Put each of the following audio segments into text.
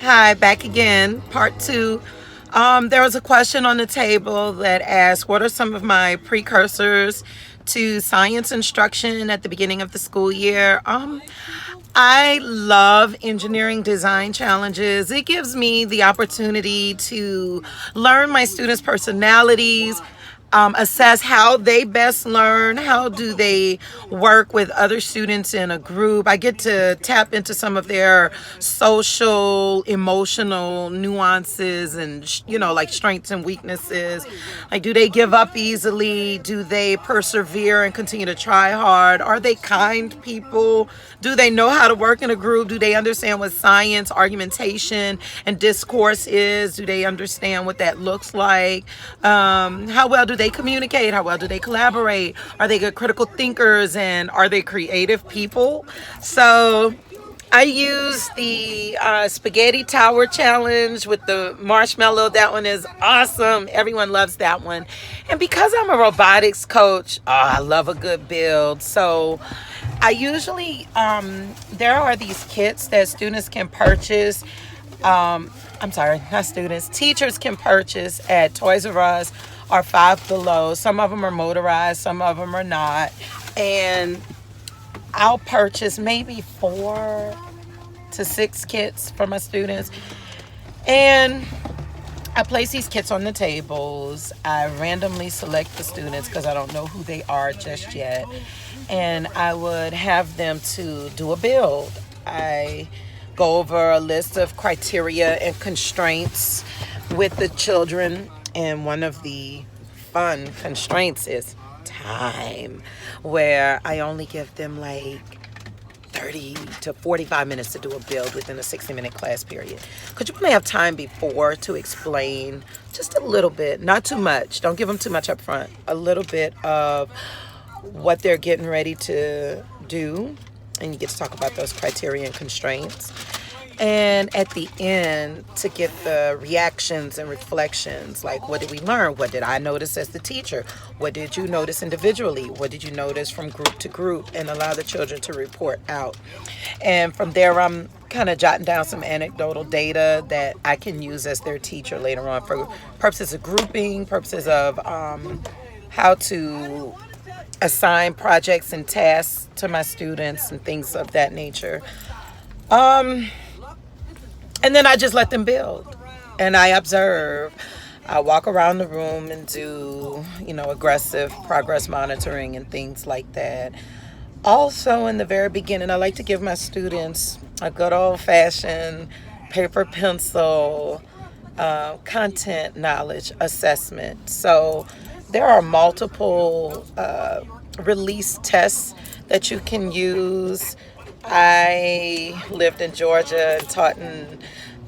Hi, back again, part two. There was a question on the table that asked, what are some of my precursors to science instruction at the beginning of the school year? I love engineering design challenges. It gives me the opportunity to learn my students' personalities, assess how they best learn, how do they work with other students in a group. I get to tap into some of their social, emotional nuances and, like strengths and weaknesses. Like, do they give up easily? Do they persevere and continue to try hard? Are they kind people? Do they know how to work in a group? Do they understand what science, argumentation, and discourse is? Do they understand what that looks like? How well do they communicate? How well do they collaborate? Are they good critical thinkers? And are they creative people? So I use the spaghetti tower challenge with the marshmallow. That one is awesome. Everyone loves that one. And because I'm a robotics coach, I love a good build. So I usually, there are these kits that students can purchase. I'm sorry, not students, teachers can purchase at Toys R Us or Five Below. Some of them are motorized, some of them are not. And I'll purchase maybe 4 to 6 kits for my students. And I place these kits on the tables. I randomly select the students because I don't know who they are just yet. And I would have them to do a build. I go over a list of criteria and constraints with the children. And one of the fun constraints is time, where I only give them like 30 to 45 minutes to do a build within a 60-minute class period. Because you want to have time before to explain just a little bit, not too much. Don't give them too much up front. A little bit of what they're getting ready to do. And you get to talk about those criteria and constraints. And at the end, to get the reactions and reflections, like what did we learn? What did I notice as the teacher? What did you notice individually? What did you notice from group to group? And allow the children to report out. And from there, I'm kind of jotting down some anecdotal data that I can use as their teacher later on for purposes of grouping, purposes of how to assign projects and tasks to my students and things of that nature. And then I just let them build and I observe. I walk around the room and do, aggressive progress monitoring and things like that. Also, in the very beginning, I like to give my students a good old-fashioned paper pencil content knowledge assessment. So there are multiple release tests that you can use. I lived in Georgia and taught in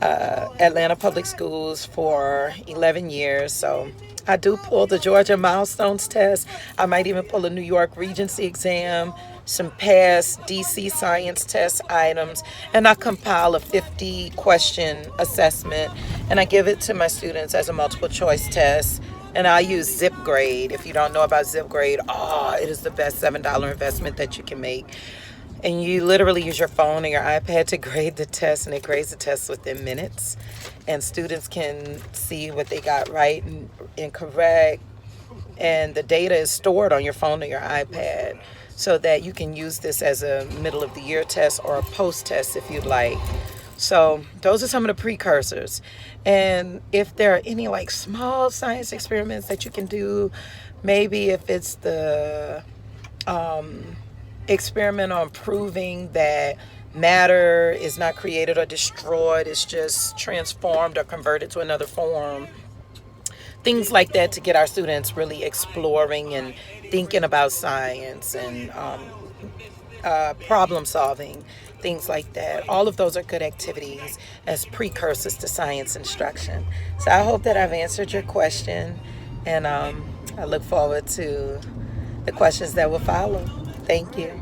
Atlanta Public Schools for 11 years. So I do pull the Georgia Milestones test. I might even pull a New York Regency exam, some past DC science test items, and I compile a 50-question assessment, and I give it to my students as a multiple choice test. And I use ZipGrade. If you don't know about ZipGrade, it is the best $7 investment that you can make. And you literally use your phone or your iPad to grade the test, and it grades the test within minutes. And students can see what they got right and incorrect. And the data is stored on your phone or your iPad so that you can use this as a middle of the year test or a post test if you'd like. So those are some of the precursors. And if there are any like small science experiments that you can do, maybe if it's the experiment on proving that matter is not created or destroyed, it's just transformed or converted to another form. Things like that to get our students really exploring and thinking about science and problem solving, things like that. All of those are good activities as precursors to science instruction. So I hope that I've answered your question, and I look forward to the questions that will follow. Thank you.